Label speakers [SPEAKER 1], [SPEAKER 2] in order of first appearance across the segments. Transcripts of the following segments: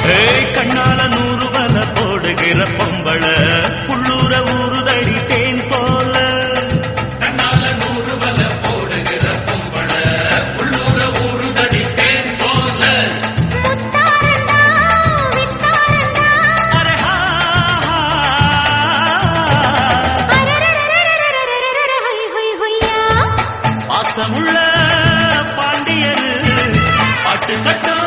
[SPEAKER 1] கண்ணால 100 வல போடுகிற பொம்பள உள்ளூர ஊறுதடி தேன் போல. கண்ணால 100 வல போடுகிற பொம்பள உள்ளூர ஊறுதடி தேன் போல. பாசமுள்ள பாண்டியரு பாட்டு கட்டும்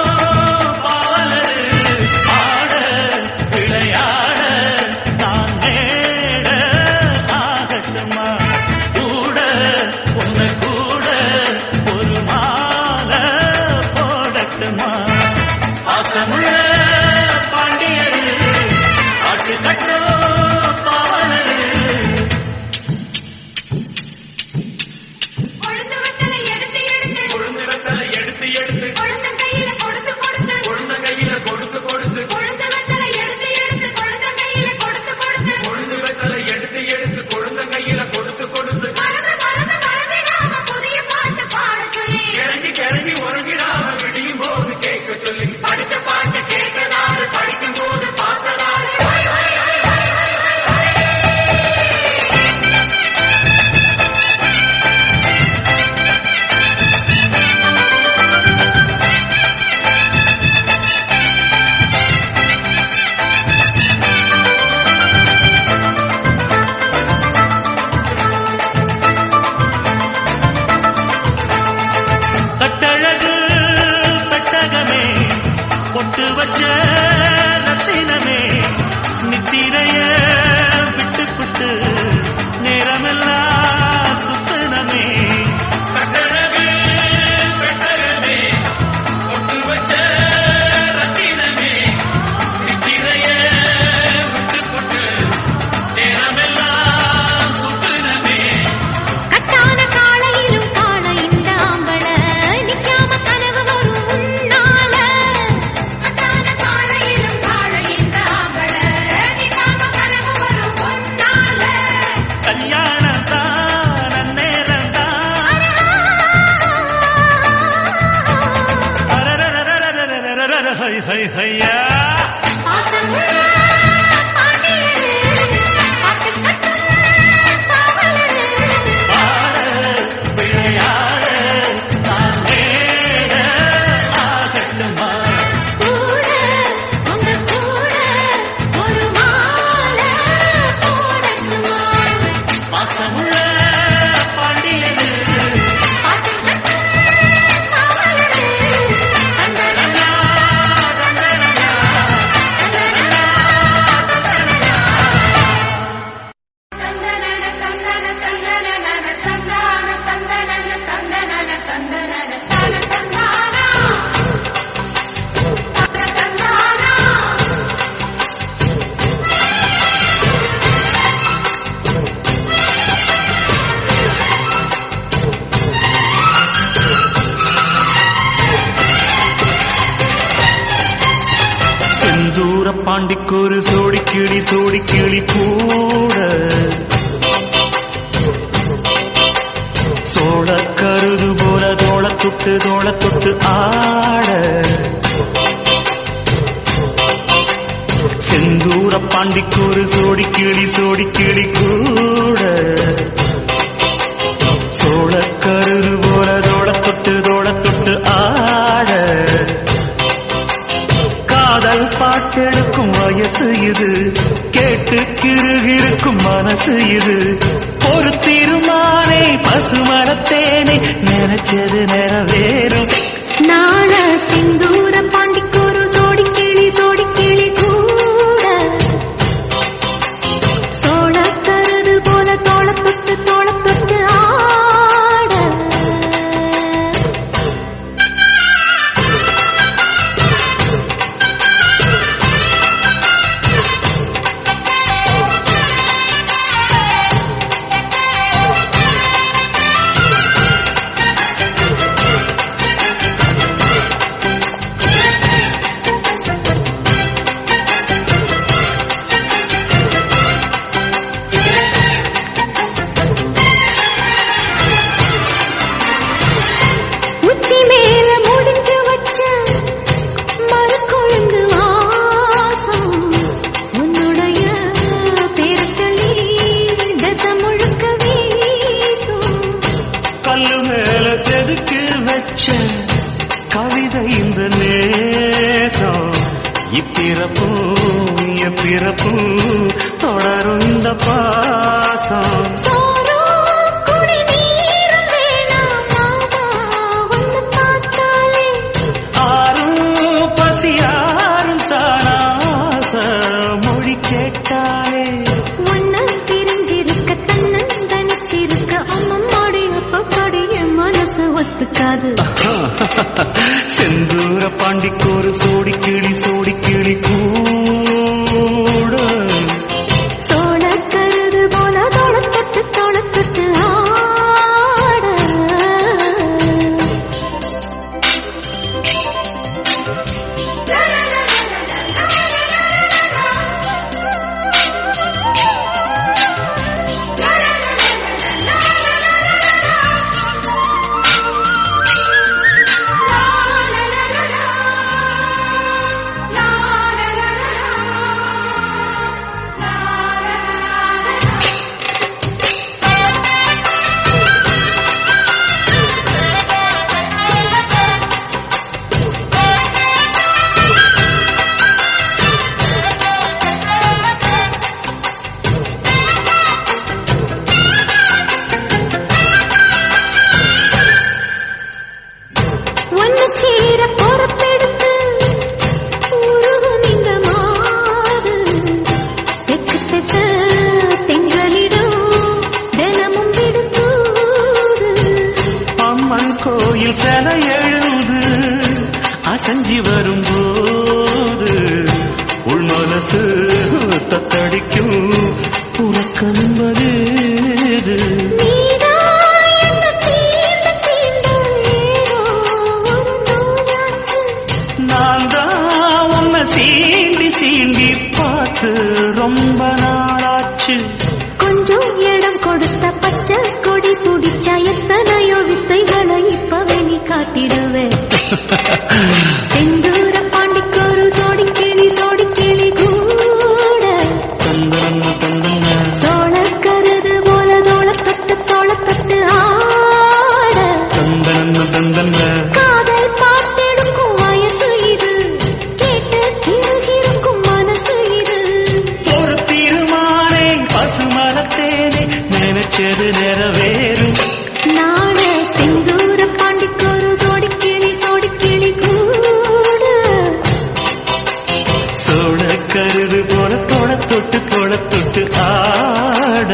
[SPEAKER 1] கட்டழகு பெட்டகமே பொட்டு வச்ச ரத்தினமே நித்திரைய விட்டு விட்டு நேரமெல்லாம் சுத்தனமே. கட்டழகு பெட்டகமே பொட்டு வச்ச ரத்தினமே நித்திரைய விட்டு விட்டு நேரமெல்லாம் சுத்தனமே.
[SPEAKER 2] கட்டான காலையிலும் காண இந்த ஆம்பள நிக்காம கனவு வரும் உன்னால. கட்டான காலையிலும் காண இந்த ஆம்பள நிக்காம கனவு வரும் உன்னால.
[SPEAKER 1] கல்யாணம் தான் அந்நேரம் தான் ஹை ஹை ஹையா.
[SPEAKER 2] பாசமுள்ள பாண்டியரு பாட்டு கட்டும் காவலரு.
[SPEAKER 1] விளையாட நான் நேர ஆகட்டுமா.
[SPEAKER 2] கூட உங்க கூட ஒரு மாலை போடட்டுமா.
[SPEAKER 1] பாசமுள்ள பாண்டியரு
[SPEAKER 2] பாட்டு கட்டும் காவலரு. தந்தரனா
[SPEAKER 1] செந்தூர பாண்டிக்கொரு சோடி கிளி கூட சோழ கருது போல தோள தொட்டு ஆட. செந்தூர பாண்டிக்கொரு சோடி கிளி கூட சோழ கருது போல தோள தொட்டு ஆட. காதல் பாட்டெடுக்கும் வயசு இது, கேட்டு கிருகிருக்கும் மனசு இது. ஒரு திருமானை பசுமரத்தேனே நினைச்சது நிறைவேறும்.
[SPEAKER 2] நாள சிந்தூர பாண்டிக்கொரு சோடி கிளி கூட சோழ கருது போல தோள தொட்டு ஆட.
[SPEAKER 1] பிறப்பும் பிறப்பும் தொடரும் இந்த பாசம் ஆறும் பசியாரும் தானாச மொழி கேட்டாலே
[SPEAKER 2] ஒன்னு பிரிஞ்சிருக்க தன்னந்தனிச்சிருக்க அம்மம்மாடி அப்பப்பாடி என் மனசு ஒத்துக்காது
[SPEAKER 1] செந்தூர பாண்டிக்கோரு சோடி கிளி கூட
[SPEAKER 2] சோழ கருது போல தோளத்தொட்டு ஆட
[SPEAKER 1] சில எழுது அசஞ்சி வரும்போது உள் மனசு தத்தடிக்கும் உனக்கென்பது நான் தான் உன்னை சீண்டி பார்த்து ரொம்ப நாளாச்சு
[SPEAKER 2] கொஞ்சம் இடம் கொடுத்த பச்சை கொடி துடிச்சா எத்தனையோ வித்தைகளை இப்பவே நீ காட்டிடுவேன் செந்தூர பாண்டிக்கோரு சோடி கிளி கூட சோழ கருது போல தோளத்தொட்டு ஆட காதல் பார்த்தெடுக்கும் வயசு இது கேட்டு கிருகிருக்கும் மனசு இது
[SPEAKER 1] ஒரு தீர்மானே பசுமரத்தேனே நினைச்சது நிறைவேறும்
[SPEAKER 2] நான செந்தூர பாண்டிக்கோரு சோடி கிளி கூட
[SPEAKER 1] சோழ கருது போல தோளத்தொட்டு ஆட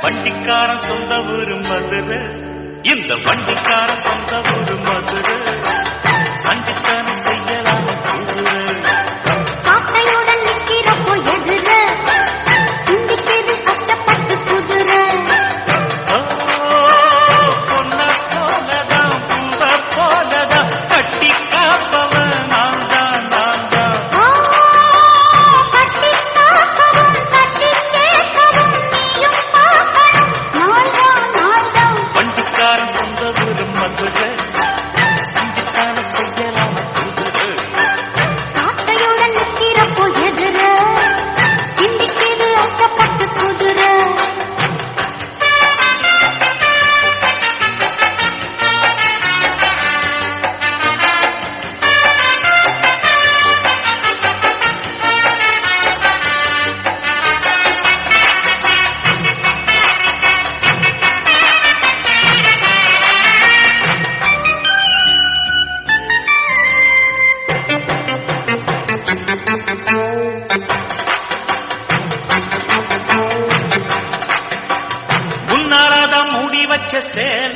[SPEAKER 1] வண்டிக்காரன் சொந்த ஊரு மதுரை இந்த வண்டிக்காரன் சொந்த ஊரு மதுரை வண்டிக்காரன் செய்யலாம்
[SPEAKER 2] காட்டையுடன் நிற்கிறப்போ எதிர சிந்திக்கிறது கஷ்டப்பட்டு குதிரை
[SPEAKER 1] பொன்ன போலதான் பூவ போலதான் கட்டி காப்பவன் நான் தான்
[SPEAKER 2] கட்டி காக்கவும் கட்டி கேட்கவும் நீயும் பார்க்கணும் நாள்தான்
[SPEAKER 1] வண்டிக்காரன் சொந்த ஊரு மதுரை வண்டிக்காரன்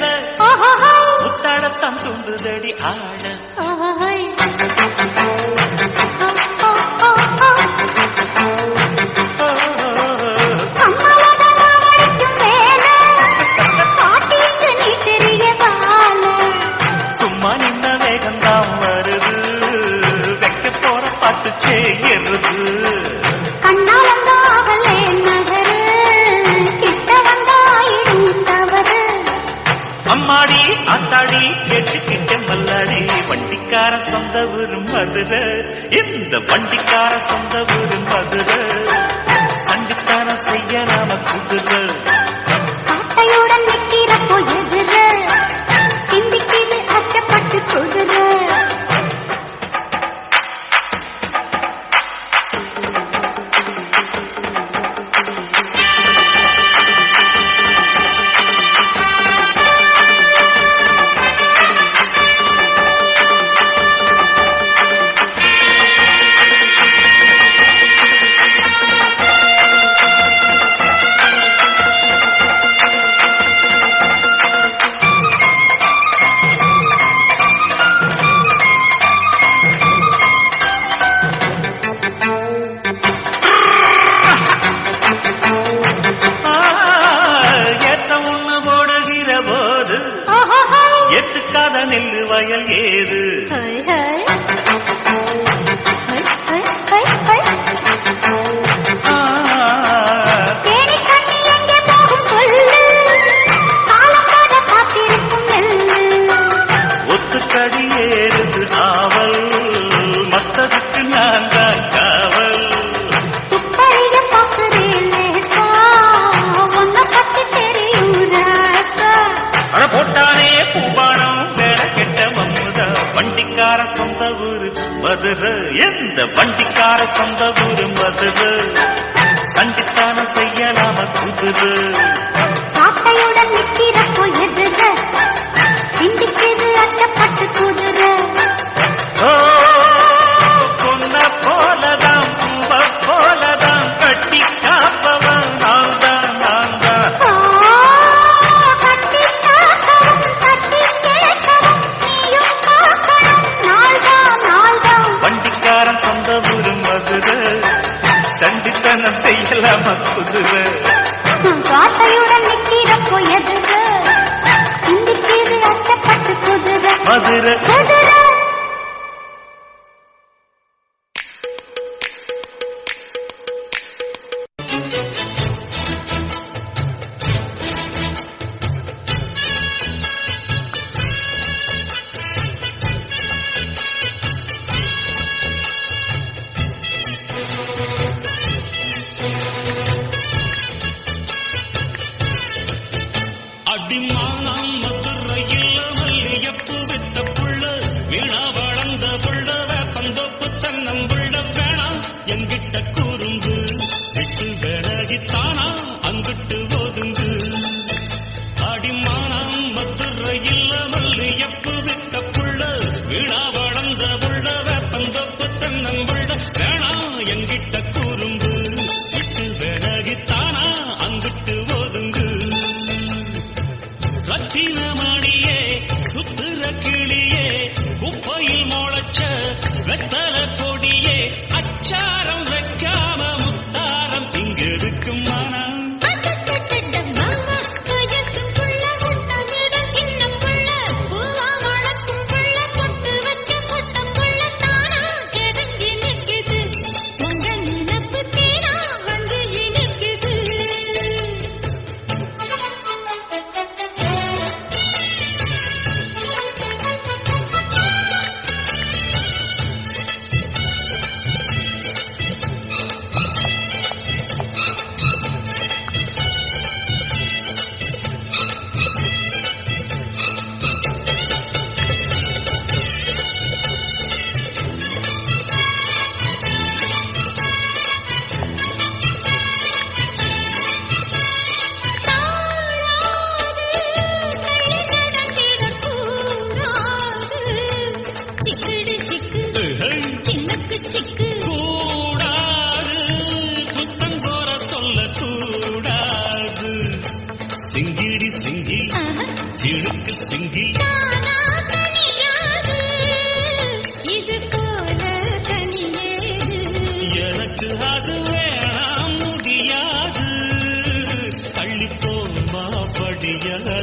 [SPEAKER 1] சேல முத்தாடத்தான் துண்டுதடி ஆட சும்மா நின்ன வேகம்தான் வருது வைக்க போற பாட்டு செய்யறது அம்மாடி ஆத்தாடி கேட்டுக்கிட்ட மல்லாடி வண்டிக்கார சொந்த ஊரு மதுரை இந்த வண்டிக்கார சொந்த ஊரு மதுரை சண்டிக்கார செய்ய நாம குதிரை
[SPEAKER 2] காட்டையுடன் நிற்கிறப்போ எதிர சிந்திக்கிது அச்சப்பட்டு குதிரை எத்துக்காத நெல்லு வயல் ஏது ஒத்துக்கடி ஏறுது ஆவல் மத்ததுக்கு நான் தான் காவல் அட போட்டானே பூபானம் வேற கெட்ட மம்முதா வண்டிக்கார சொந்த ஊரு மதுரை எந்த வண்டிக்கார சொந்த ஊரு மதுரை சண்டித்தான செய்யலாம குதிரை காட்டையுடன் நிற்கிறப்போ எதிர சிந்திக்கிது அச்சப்பட்டு குதிரை
[SPEAKER 1] சொன்ன போலதான் பூவ போலதான் கட்டி காப்பவன் நான் தான் நான் தான் வண்டிக்காரன் சொந்த ஊரு மதுரை சண்டித்தனம் செய்யலாம குதிரை
[SPEAKER 2] காட்டையுடன் நிற்கிறப்போ எதிர சிந்திக்கிது அச்சப்பட்டு குதிரை
[SPEAKER 1] மதுரை
[SPEAKER 2] குதிரை
[SPEAKER 3] அடிமானம் மதுரையில் மல்லியப்பு வித்த புள்ள வீணா வளர்ந்த புள்ள வேப்பந்தோப்பு சன்னம் புள்ள வேணா எங்கிட்ட கூறுந்து விட்டு விலகித்தானா அங்கிட்டு ஒதுங்கு அடிமானம் மதுரையில் மல்லியப்பு வித்த புள்ள வீணா வளர்ந்த புள்ள வேப்பந்தோப்பு சன்னம் புள்ள வேணா எங்கிட்ட கூறுந்து விட்டு விலகித்தானா அங்கிட்டு ஒதுங்கு ரத்தினமணியே சுத்துற கிளியே குப்பையில் முளைச்ச வெத்தல கொடியே அச்சாரம் வைக்காம முத்தாரம் இங்க இருக்கும் மனம் ஜினுக்கு சிங்கி
[SPEAKER 2] இது போல
[SPEAKER 3] எனக்கு அது வேணாம் முடியாது அள்ளிப்போமா படியாது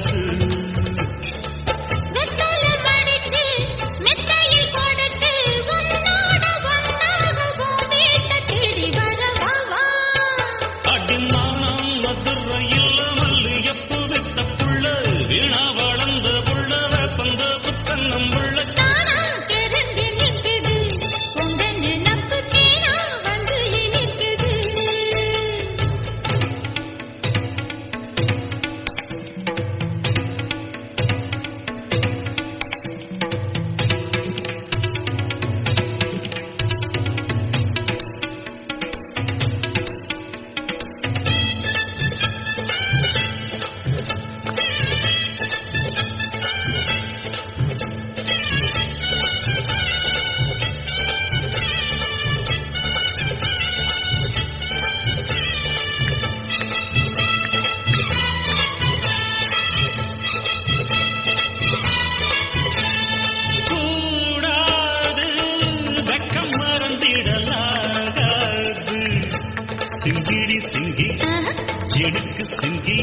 [SPEAKER 3] ஜினுக்கு சிங்கி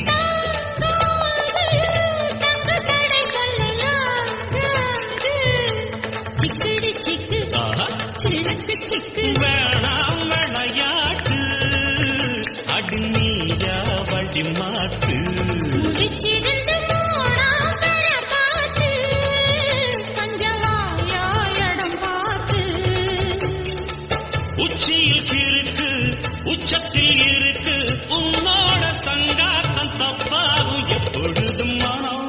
[SPEAKER 3] வேணாம் விளையாட்டு அடி நீயா வழி மாட்டு உச்சியில் இருக்கு உச்சத்தில் இருக்கு உன்னோட சங்காத்தம் தப்பாகும் எப்பொழுதும் மனம்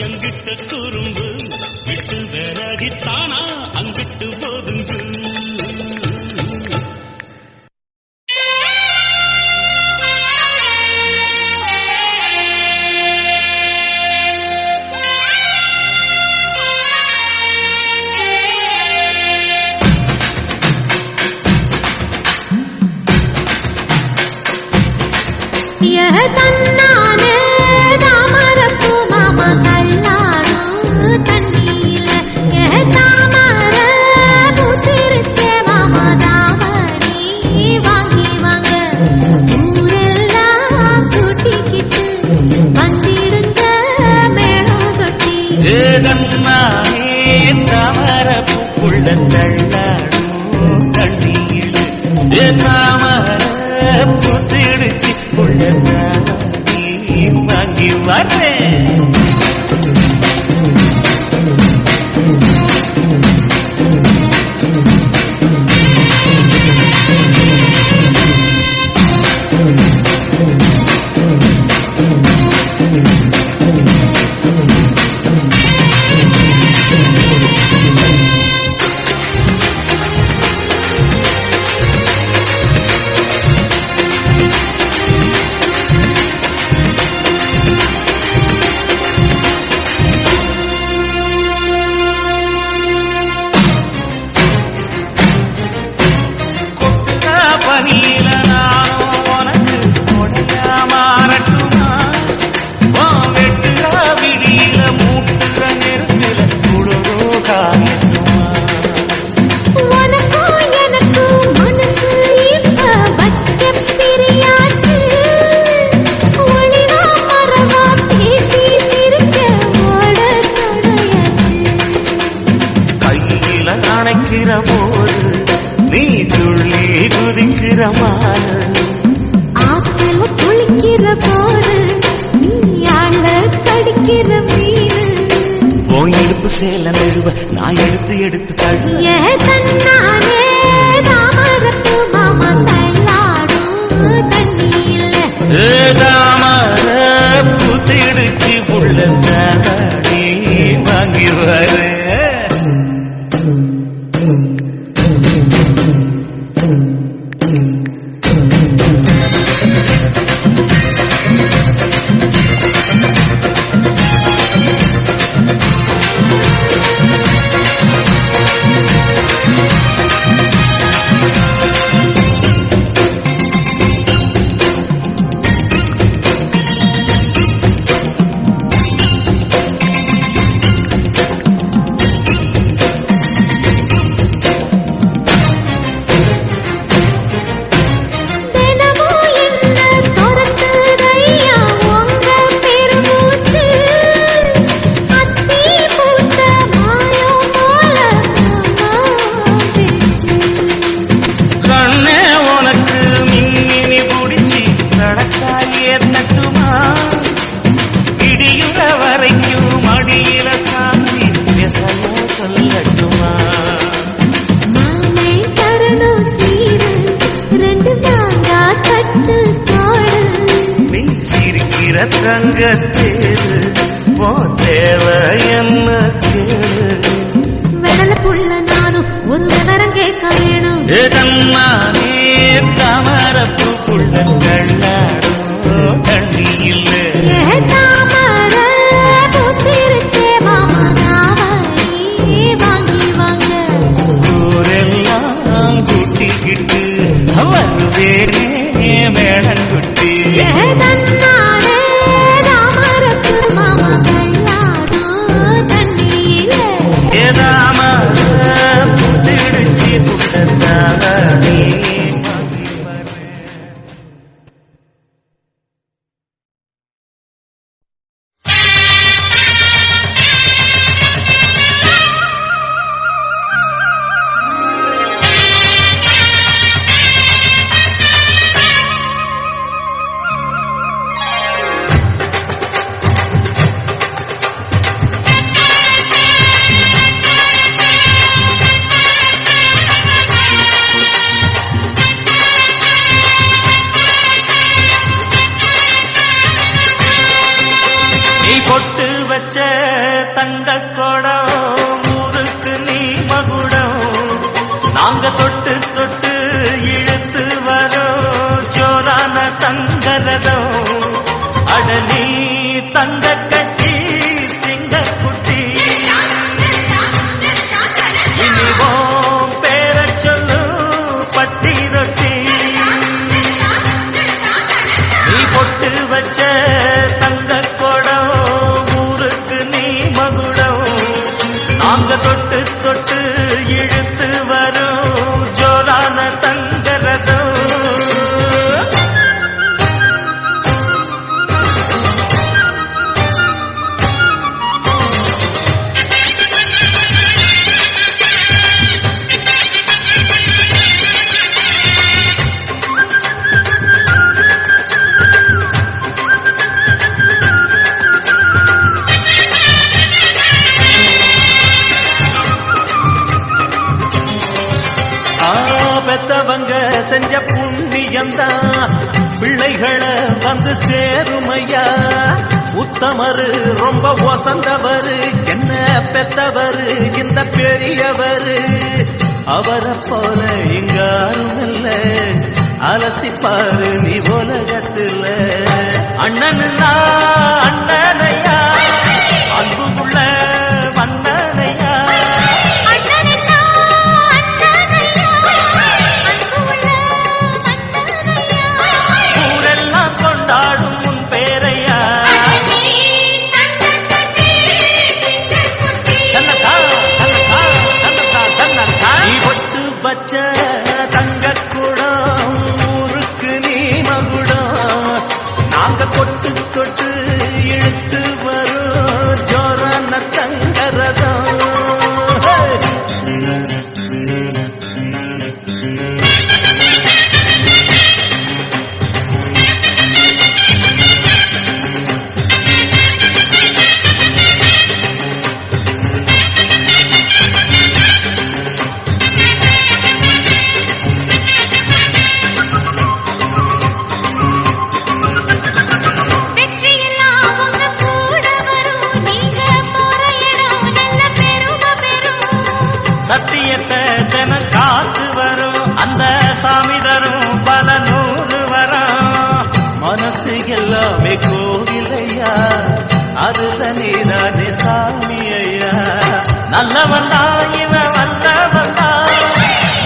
[SPEAKER 3] எங்கிட்ட குறும்பு விட்டு விலகித்தானா அங்கிட்டு போதுங்கு
[SPEAKER 1] சேல நழுவ நான் எடுத்து எடுத்து தள்ள
[SPEAKER 2] ஏ தன்னானே தாமரப்பு மாமா
[SPEAKER 1] ரங்கத்தேரு போ தேவை என்ன கேளு
[SPEAKER 2] வெடல புள்ள நானும் ஒரு விவரம் கேட்க வேணும்
[SPEAKER 1] ஏதம்மா நீ தாமரப்பு புள்ள கண்ணாடும் தண்ணி இல்லை
[SPEAKER 2] தாமர பூத்திருச்சே மாமா நாவடி வாங்கி வாங்க
[SPEAKER 1] ஊரெல்லாம் கூட்டிக்கிட்டு வருவேனே மேளங்குட்டி
[SPEAKER 2] தன்னாரே தாமரப்பு மாமா கண்ணாடும் தண்ணியில
[SPEAKER 1] ஏதாம புத்திடுச்சி புட்டத்தானே பொட்டு வச்ச தங்க கோடம் ஊருக்கு நீ மகுடம் நாங்க தொட்டு தொட்டு இழுத்து வரோம் ஜோரான தங்கரதம் அடலி தங்க கட்டி சிங்க குட்டி இனிவோம் பேர சொல்லு பட்டி ரொட்டி நீ பொட்டு வச்ச தங்க கோடம் நாங்க தொட்டு தொட்டு இழுத்து வரும் ஜோரான தங்கரதம் பெத்தவங்க செஞ்ச புண்ணியம்தான் பிள்ளைகளை வந்து சேருமையா உத்தமரு ரொம்ப வசந்தவரு என்ன பெத்தவரு இந்த பெரியவரு அவரை போல இங்காரும் இல்ல அலசிப்பாரு நீ உலகத்துல அண்ணனுனா அண்ணனையா அன்புள்ள மன்னனையா பச்ச தங்க குடம் ஊருக்கு நீ மகுடம் நாங்க கொட்டு கொட்டு இழுத்து வரும் ஜோரான தங்கரதம் சத்தியத்தை தினம் காத்து வரும் அந்த சாமி தரும் பல நூறு வரும் மனசு எல்லாமே கோவிலையா அதுல நீதானே சாமி ஐயா நல்லவந்தா இவன் வல்லவந்தா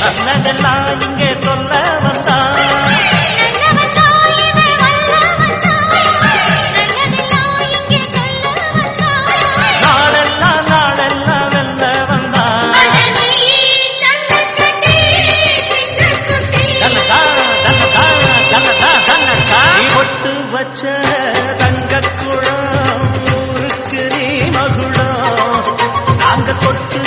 [SPEAKER 1] நல்லதெல்லாம் இங்கே சொல்ல வந்தா வச்ச தங்க குடம் ஊருக்கு நீ மகுடம் நாங்க தொட்டு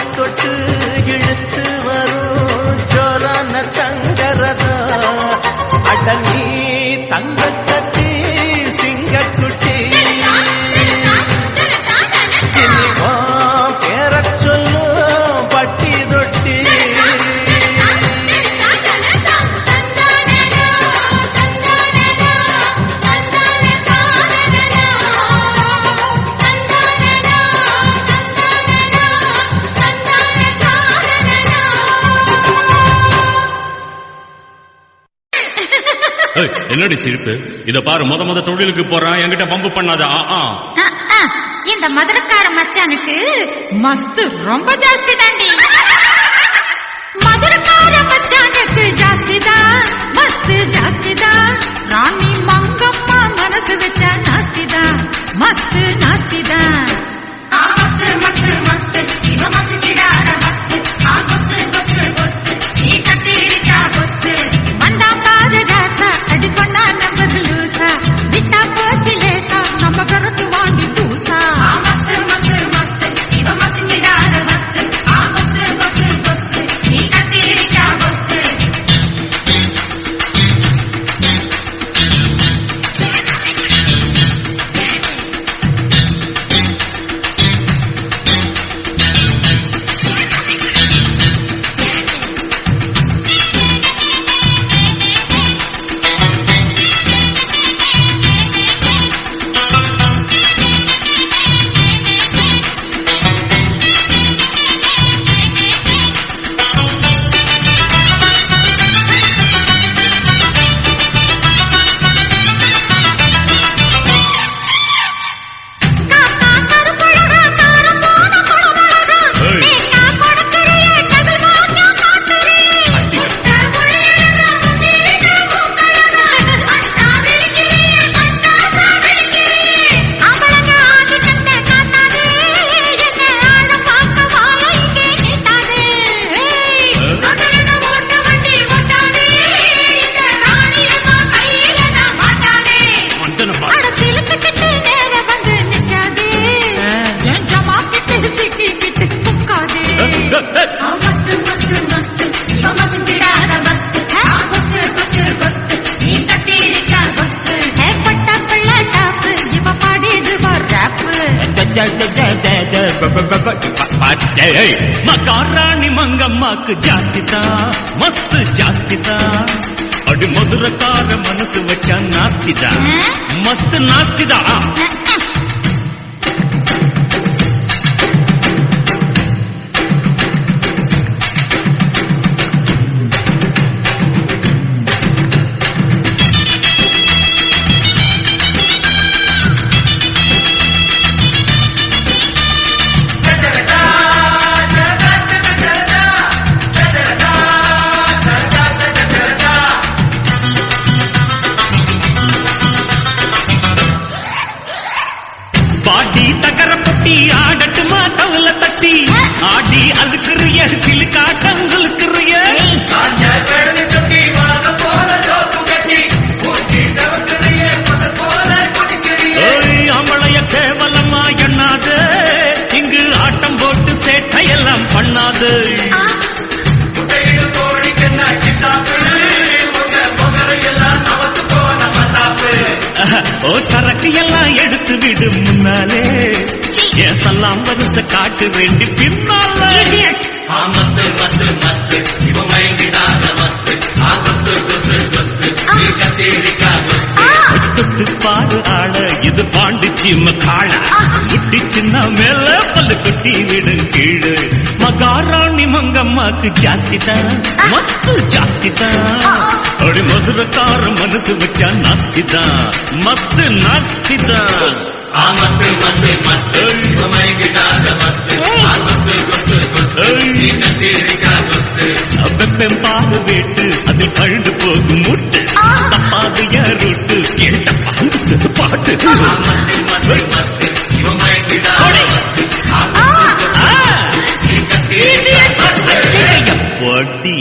[SPEAKER 3] என்னடி சிரிப்பு? இத பாரு, முத தொழிலுக்கு போறான், என்கிட்ட பம்பு பண்ணாத.
[SPEAKER 4] இந்த மதுரக்கார மச்சானுக்கு மஸ்து ரொம்ப ஜாஸ்தி தாண்டி. மதுரக்கார மச்சானுக்கு ஜாஸ்தி தான், மஸ்து ஜாஸ்தி தான். ராணி மங்கம்மா மனசு வச்ச நாஸ்தி தான், மஸ்து நாஸ்தி தான். மஸ்து மஸ்து மஸ்து இவ மஸ்து கிடார மஸ்து. கொத்து கொத்து கொத்து நீ கத்திரிச்சா கொத்து. வந்தா பாரு ராசா, அடி பண்ணா நம்பது லூசா. விட்டா போச்சு லேசா, நம்ம கருத்து வாங்கி பூசா. மஸ்து மஸ்து மஸ்து இவ மஸ்து கிடார மஸ்து. கொத்து கொத்து கொத்து நீ கத்திரிச்சா கொத்து.
[SPEAKER 3] மகாராணி மங்கம்மாக்கு ஜாஸ்திதா, மஸ்து ஜாஸ்திதா. அடி மதுரக்கார மனசு வச்சா நாஸ்திதா, மஸ்து நாஸ்திதா. பாட்டி தகர பொட்டி ஆடட்டுமா தவள தட்டி. ஆடி அழுக்குறிய சிலுக்காட்டங்களுக்குறிய. அவளைய கேவலமா எண்ணாது, இங்கு ஆட்டம் போட்டு சேட்டையெல்லாம் பண்ணாது. ஓ சரக்கு எல்லாம் எடுத்து விடு முன்னாலே, ஏசெல்லாம் வருஷ காட்டு வேண்டி பின்னாலே. மஸ்து மஸ்து மஸ்து இவ மயங்கிடாத மஸ்து. கொத்து கொத்து கொத்து நீ கத்திரிக்கா கொத்து. தொட்டு பாடு ஆட இது பாண்டிச்சி மக்காள. குட்டி சின்ன மேல பல்லு குட்டி விடும் கீழே. மகாராணி மங்கம்மாக்கு ஜாஸ்திதான், மஸ்து ஜாஸ்திதான். அடி மதுரக்கார மனசு வச்சா நாஸ்திதான், மஸ்து நாஸ்திதான். மஸ்து மஸ்து மஸ்து இவ மயங்கிடாத மஸ்து. கொத்து கொத்து கொத்து நீ கத்திரிக்கா கொத்து. வெப்பம் பாடு வீட்டு அதில் கழுந்து போகும் முட்டு. தப்பாது யாருட்டு எந்த பாடு பாட்டு. மஸ்து மஸ்து மஸ்து இவ மயங்கிடாத மஸ்து. நீ கத்திரிக்கா கொத்து.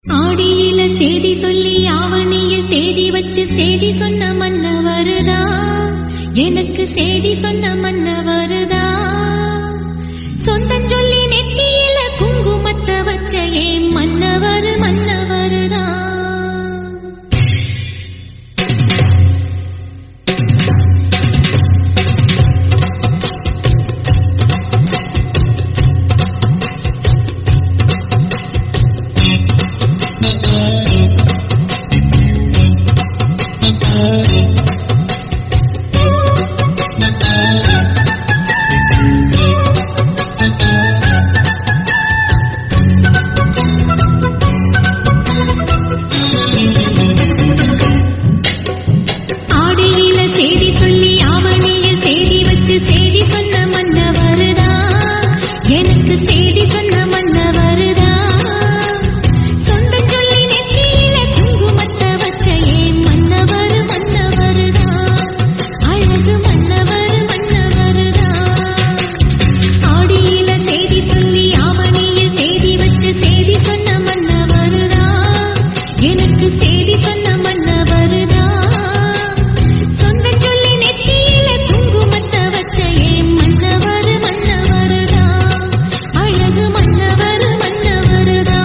[SPEAKER 2] ஆடியில செய்தி சொல்லி ஆவணியில் தேதி வச்சு செய்தி சொன்ன மன்னவருதா, எனக்கு செய்தி சொன்ன மன்னவருதா. சொந்தம் சொல்லி நெத்தியில குங்குமத்தை வச்ச ஏன் மன்னவர் மன்னவருதா. எனக்கு செய்தி சொன்ன மன்னவருதா சொந்த சொல்லி நெத்தியில குங்குமத்தை வச்ச ஏன் மன்னவர் மன்னவருதா அழகு மன்னவர் மன்னவருதா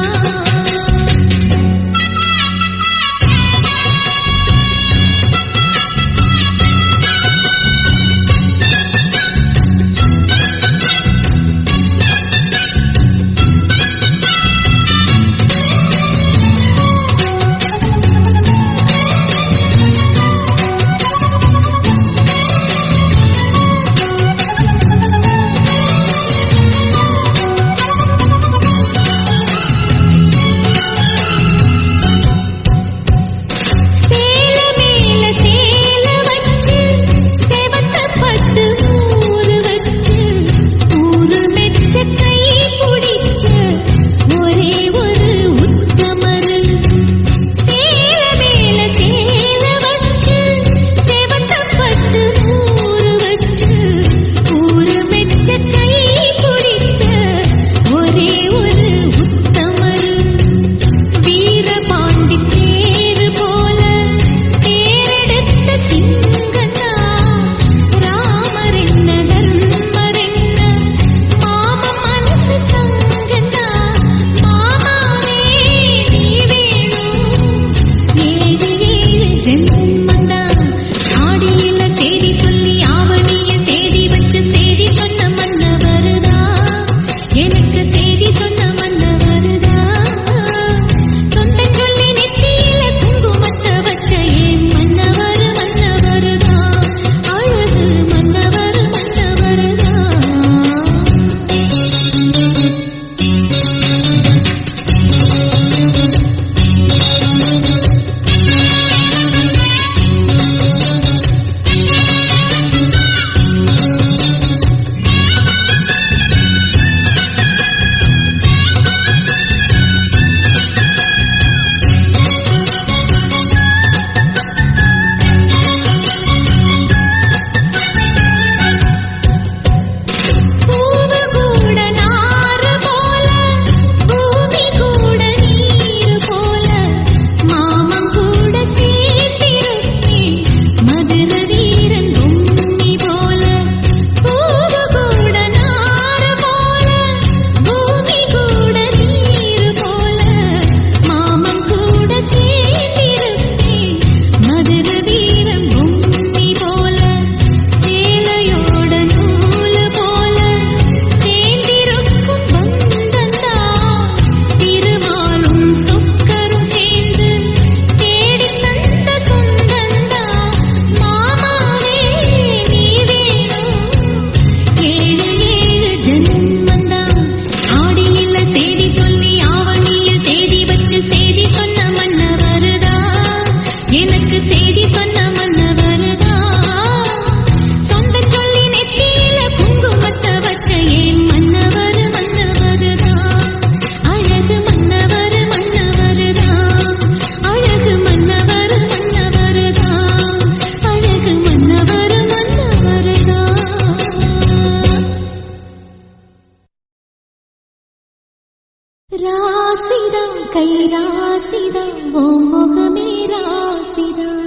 [SPEAKER 2] ராசிதான் கை ராசிதான் ஓ முகமே ராசிதான்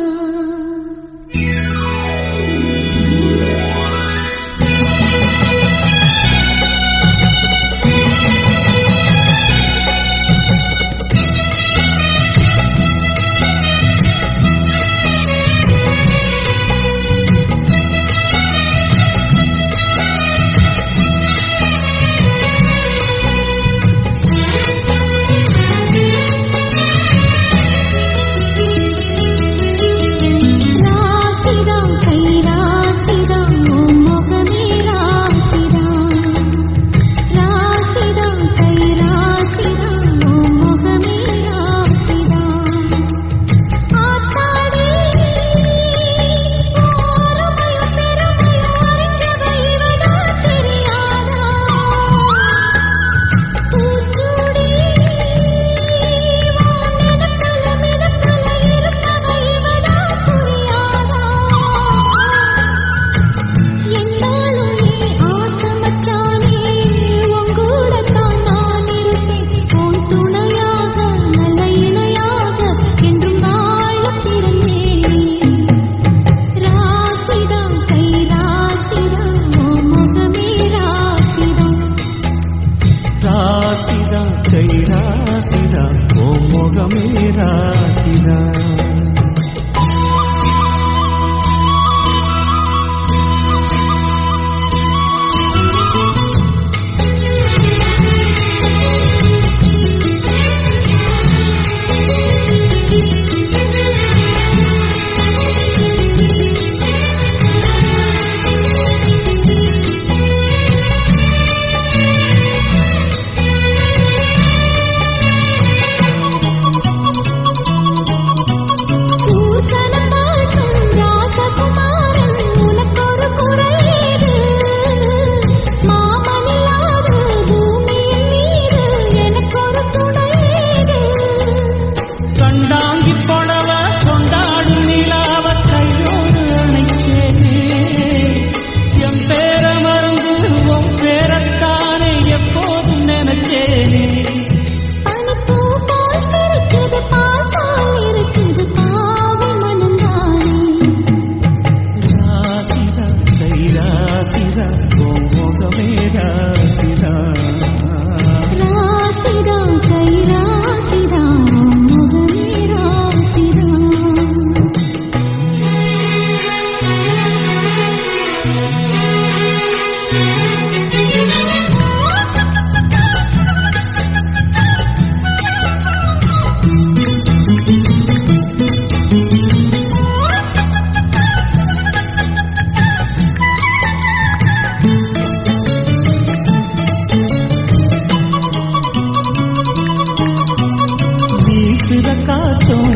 [SPEAKER 3] ராசிதான்.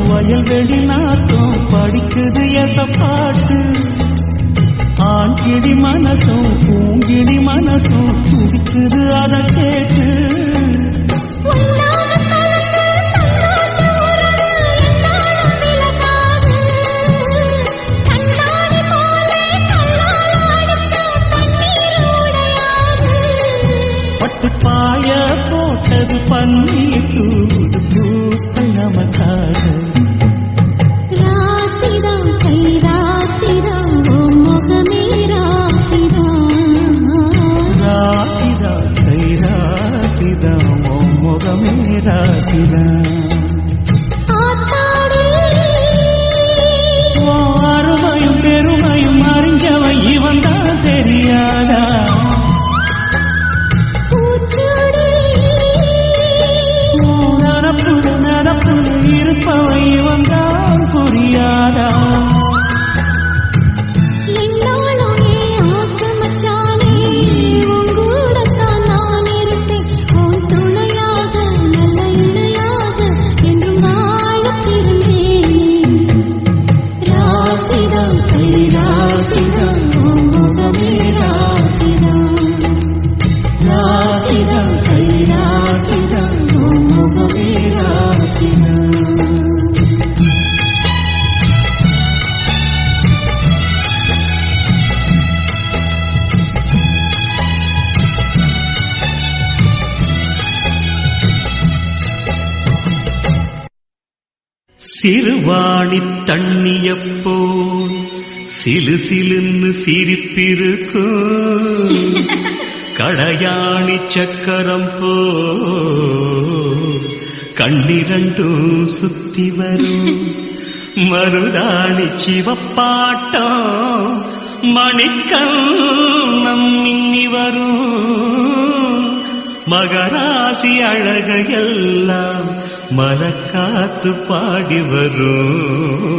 [SPEAKER 3] வயல்வெளி நாட்டம் படிக்குது எசப்பாட்டு. ஆண்கிளி மனசும் பூங்கிளி மனசும் துடிக்குது அதை கேட்டு. பட்டு பாய போட்டது பன்னீர் தூது பூக்கள் நமக்காக.
[SPEAKER 2] ராசிதான் கை ராசிதான் முகமே ராசிதான்.
[SPEAKER 3] ராசிதான் கை ராசிதான் முகமே ராசிதான். அருமையும் பெருமையும் அறிஞ்சவன் இவன் தான் தெரியாதா. நடப்புல இருப்பவன் இவன் தான் புரியாதா. சிறுவாணி தண்ணியப்போல் சிலு சிலுன்னு சிரிப்பிருக்கும். கடையாணி சக்கரம் போ கண்ணிரண்டும் சுத்தி வரும். மருதாணி சிவப்பாட்டம் மணிக்கண்ணம் மின்னி வரும். மகராசி அழகையெல்லாம் மலக்காத்து பாடி வரும்.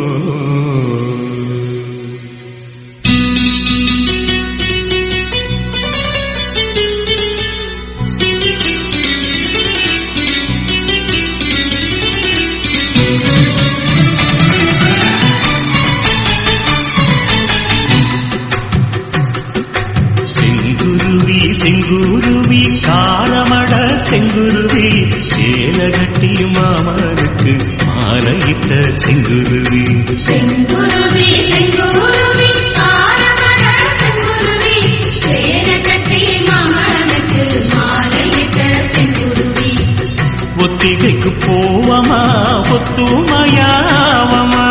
[SPEAKER 3] செங்குருவி செங்குருவி காலமட செங்குருவி சேலகட்டி மாமனுக்கு மாலையிட்ட செங்குருவி.
[SPEAKER 2] செங்குருவி செங்குருவி காலமட செங்குருவி சேலகட்டி மாமனுக்கு மாலையிட்ட செங்குருவி.
[SPEAKER 3] ஒத்திகைக்கு போவமா ஒத்துமையாவமா.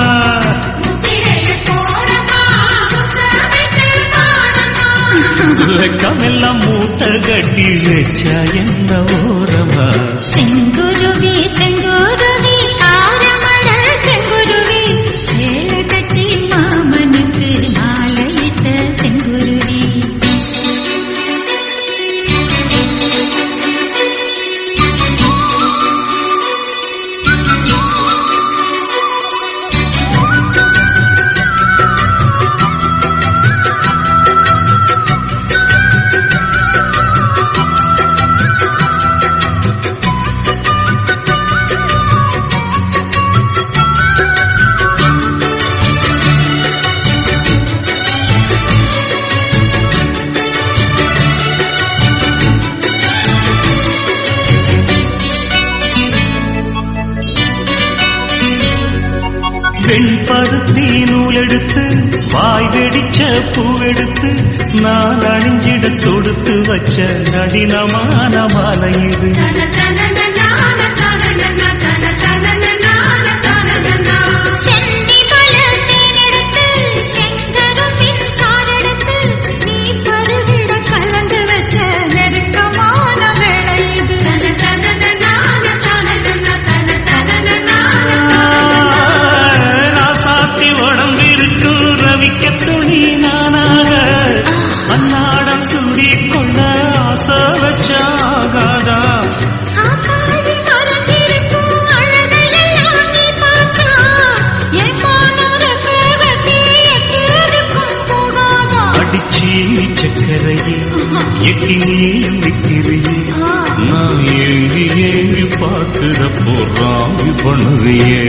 [SPEAKER 3] வெக்கமெல்லாம் மூட்டை கட்டி வச்சா என்ன ஓரமா.
[SPEAKER 2] செங்குருவி செங்குருவி காரமட
[SPEAKER 3] வெண்பருத்தி நூலெடுத்து வாய் வெடிச்ச பூவெடுத்து நான் அணிஞ்சிட தொடுத்து வச்ச நடினமான மாலை இது. ராசாத்தி உடம்பிருக்கும் ரவிக்க துணி நானாக அன்னாடம் சூடிக்கொள்ள ஆசை வச்சாகாதா. அடிச்சி சக்கரையே எட்டி நீயும் விட்டிரையே நான் ஏங்கி ஏங்கி பார்க்கிறப்போ ராமி பண்ணுறியே.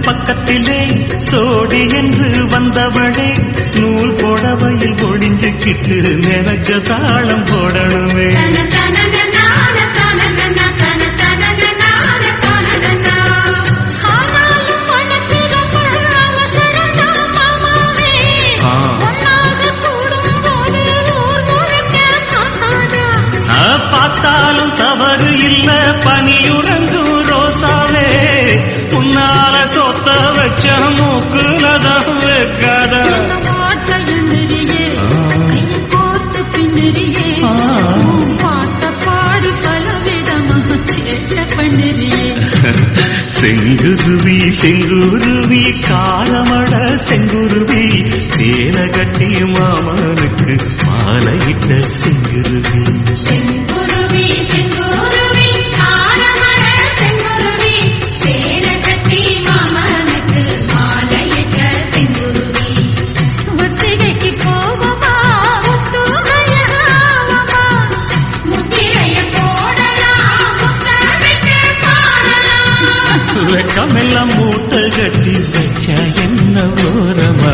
[SPEAKER 3] பக்கத்திலே சோடி என்று வந்தவளே நூல் போடவையில் ஒடிஞ்சுக்கிட்டு நினைச்ச தாளம் போடணுமே. பார்த்தாலும் தவறு இல்ல பனியுறங்கும் ரோசாவே உன்னால சொத்த வச்ச மூக்குலதான் வைக்காத. செங்குருவி செங்குருவி காலமட செங்குருவி சேல கட்டி மாமனுக்கு மாலையிட்ட செங்குருவி. வெக்கமெல்லாம் மூட்டை கட்டி வச்சா என்ன ஓரமா.